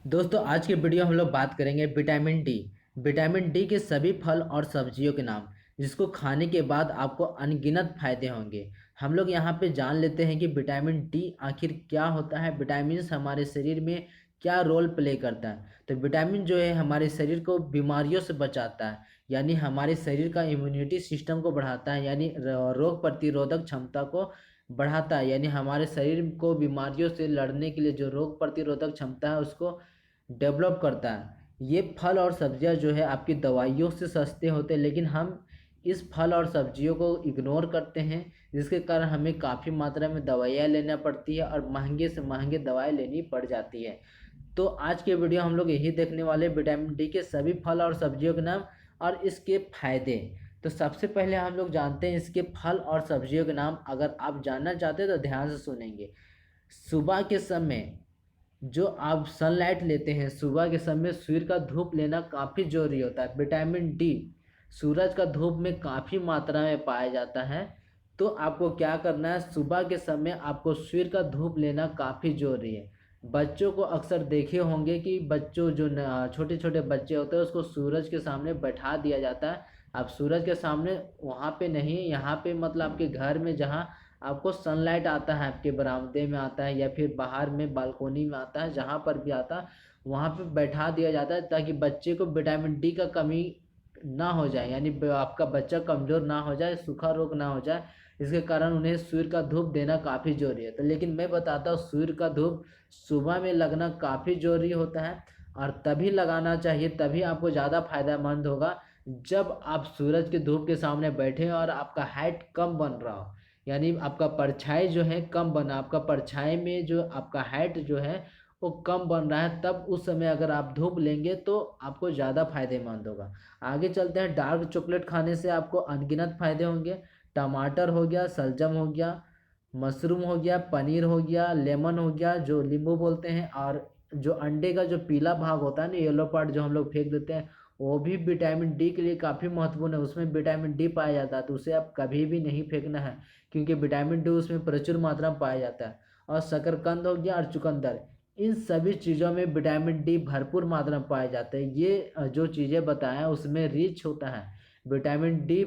दोस्तों आज के वीडियो हम लोग बात करेंगे विटामिन डी। विटामिन डी के सभी फल और सब्जियों के नाम जिसको खाने के बाद आपको अनगिनत फायदे होंगे। हम लोग यहाँ पे जान लेते हैं कि विटामिन डी आखिर क्या होता है, विटामिन हमारे शरीर में क्या रोल प्ले करता है। तो विटामिन जो है हमारे शरीर को बीमारियों से बचाता है, यानी हमारे शरीर का इम्यूनिटी सिस्टम को बढ़ाता है, यानी रोग प्रतिरोधक क्षमता को बढ़ाता है, यानी हमारे शरीर को बीमारियों से लड़ने के लिए जो रोग प्रतिरोधक क्षमता है उसको डेवलप करता है। ये फल और सब्जियां जो है आपकी दवाइयों से सस्ते होते हैं, लेकिन हम इस फल और सब्जियों को इग्नोर करते हैं, जिसके कारण हमें काफ़ी मात्रा में दवाइयाँ लेना पड़ती है और महंगे से महंगे दवाई लेनी पड़ जाती है। तो आज के वीडियो हम लोग यही देखने वाले विटामिन डी के सभी फल और सब्जियों के नाम और इसके फायदे। तो सबसे पहले हम लोग जानते हैं इसके फल और सब्जियों के नाम। अगर आप जानना चाहते हैं तो ध्यान से सुनेंगे। सुबह के समय जो आप सनलाइट लेते हैं, सुबह के समय सूर्य का धूप लेना काफ़ी ज़रूरी होता है। विटामिन डी सूरज का धूप में काफ़ी मात्रा में पाया जाता है। तो आपको क्या करना है, सुबह के समय आपको सूर्य का धूप लेना काफ़ी ज़रूरी है। बच्चों को अक्सर देखे होंगे कि बच्चों जो छोटे छोटे बच्चे होते हैं उसको सूरज के सामने बैठा दिया जाता है। आप सूरज के सामने वहाँ पे नहीं, यहाँ पे मतलब आपके घर में जहाँ आपको सनलाइट आता है, आपके बरामदे में आता है या फिर बाहर में बालकोनी में आता है, जहाँ पर भी आता है वहाँ पे बैठा दिया जाता है, ताकि बच्चे को विटामिन डी का कमी ना हो जाए, यानी आपका बच्चा कमज़ोर ना हो जाए, सूखा रोग ना हो जाए। इसके कारण उन्हें सूर्य का धूप देना काफ़ी ज़रूरी है। तो लेकिन मैं बताता हूँ, सूर्य का धूप सुबह में लगना काफ़ी ज़रूरी होता है और तभी लगाना चाहिए, तभी आपको ज़्यादा फायदेमंद होगा जब आप सूरज के धूप के सामने बैठे और आपका हाइट कम बन रहा हो, यानी आपका परछाई जो है कम बना, आपका परछाई में जो आपका हाइट जो है वो कम बन रहा है, तब उस समय अगर आप धूप लेंगे तो आपको ज़्यादा फायदेमंद होगा। आगे चलते हैं। डार्क चॉकलेट खाने से आपको अनगिनत फायदे होंगे। टमाटर हो गया, सलजम हो गया, मशरूम हो गया, पनीर हो गया, लेमन हो गया जो नींबू बोलते हैं, और जो अंडे का जो पीला भाग होता है ना, येलो पार्ट जो हम लोग फेंक देते हैं, वो भी विटामिन डी के लिए काफ़ी महत्वपूर्ण है। उसमें विटामिन डी पाया जाता है, तो उसे आप कभी भी नहीं फेंकना है, क्योंकि विटामिन डी उसमें प्रचुर मात्रा में पाया जाता है। और शकरकंद हो गया और चुकंदर, इन सभी चीज़ों में विटामिन डी भरपूर मात्रा में पाया जाता है। ये जो चीज़ें बताएं उसमें रिच होता है विटामिन डी।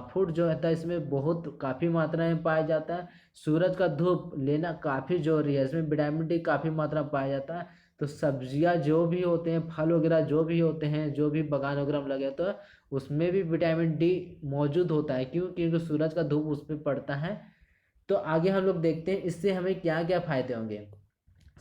फूड जो होता है इसमें बहुत काफ़ी मात्रा में पाया जाता है। सूरज का धूप लेना काफ़ी जरूरी है, इसमें विटामिन डी काफ़ी मात्रा में पाया जाता है। तो सब्जियां जो भी होते हैं, फल वगैरह जो भी होते हैं, जो भी बगान वगैरह में लगे तो उसमें भी विटामिन डी मौजूद होता है। क्यों? क्योंकि सूरज का धूप उस पर पड़ता है। तो आगे हम लोग देखते हैं इससे हमें क्या क्या फ़ायदे होंगे।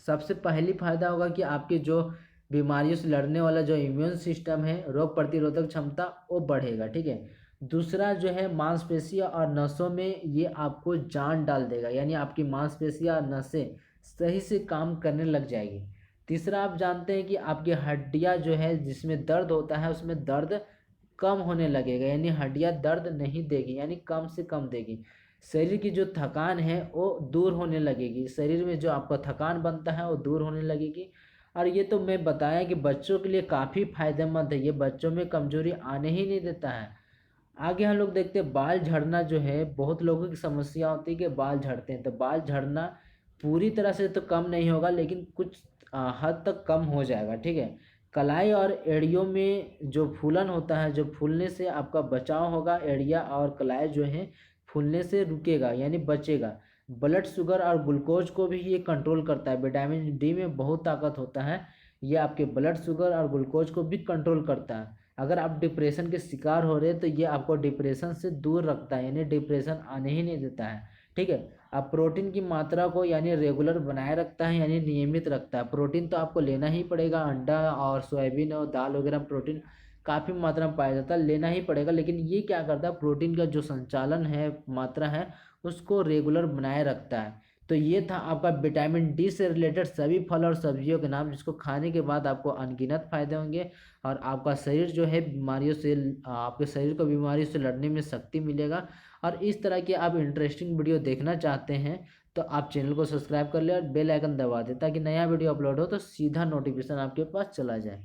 सबसे पहली फ़ायदा होगा कि आपके जो बीमारियों से लड़ने वाला जो इम्यून सिस्टम है, रोग प्रतिरोधक क्षमता, वो बढ़ेगा। ठीक है। दूसरा जो है, मांसपेशियां और नसों में ये आपको जान डाल देगा, यानी आपकी मांसपेशियां और नसें सही से काम करने लग जाएगी। तीसरा, आप जानते हैं कि आपकी हड्डियां जो है जिसमें दर्द होता है उसमें दर्द कम होने लगेगा, यानी हड्डियां दर्द नहीं देगी, यानी कम से कम देगी। शरीर की जो थकान है वो दूर होने लगेगी, शरीर में जो आपका थकान बनता है वो दूर होने लगेगी। और ये तो मैं बताया कि बच्चों के लिए काफ़ी फायदेमंद है, ये बच्चों में कमजोरी आने ही नहीं देता है। आगे हम लोग देखते हैं बाल झड़ना जो है, बहुत लोगों की समस्या होती है कि बाल झड़ते हैं। तो बाल झड़ना पूरी तरह से तो कम नहीं होगा, लेकिन कुछ हद तक कम हो जाएगा। ठीक है। कलाई और एड़ियों में जो फूलन होता है, जो फूलने से आपका बचाव होगा, एड़िया और कलाई जो है फूलने से रुकेगा, यानी बचेगा। ब्लड शुगर और ग्लूकोज को भी ये कंट्रोल करता है। विटामिन डी में बहुत ताकत होता है, ये आपके ब्लड शुगर और ग्लूकोज को भी कंट्रोल करता है। अगर आप डिप्रेशन के शिकार हो रहे हैं तो ये आपको डिप्रेशन से दूर रखता है, यानी डिप्रेशन आने ही नहीं देता है। ठीक है। आप प्रोटीन की मात्रा को यानी रेगुलर बनाए रखता है, यानी नियमित रखता है। प्रोटीन तो आपको लेना ही पड़ेगा, अंडा और सोयाबीन और दाल वगैरह में प्रोटीन काफ़ी मात्रा में पाया जाता है, लेना ही पड़ेगा। लेकिन ये क्या करता है, प्रोटीन का जो संचालन है, मात्रा है, उसको रेगुलर बनाए रखता है। तो ये था आपका विटामिन डी से रिलेटेड सभी फल और सब्जियों के नाम, जिसको खाने के बाद आपको अनगिनत फायदे होंगे और आपका शरीर जो है बीमारियों से, आपके शरीर को बीमारियों से लड़ने में शक्ति मिलेगा। और इस तरह के आप इंटरेस्टिंग वीडियो देखना चाहते हैं तो आप चैनल को सब्सक्राइब कर ले और बेल आइकन दबा दें, ताकि नया वीडियो अपलोड हो तो सीधा नोटिफिकेशन आपके पास चला जाए।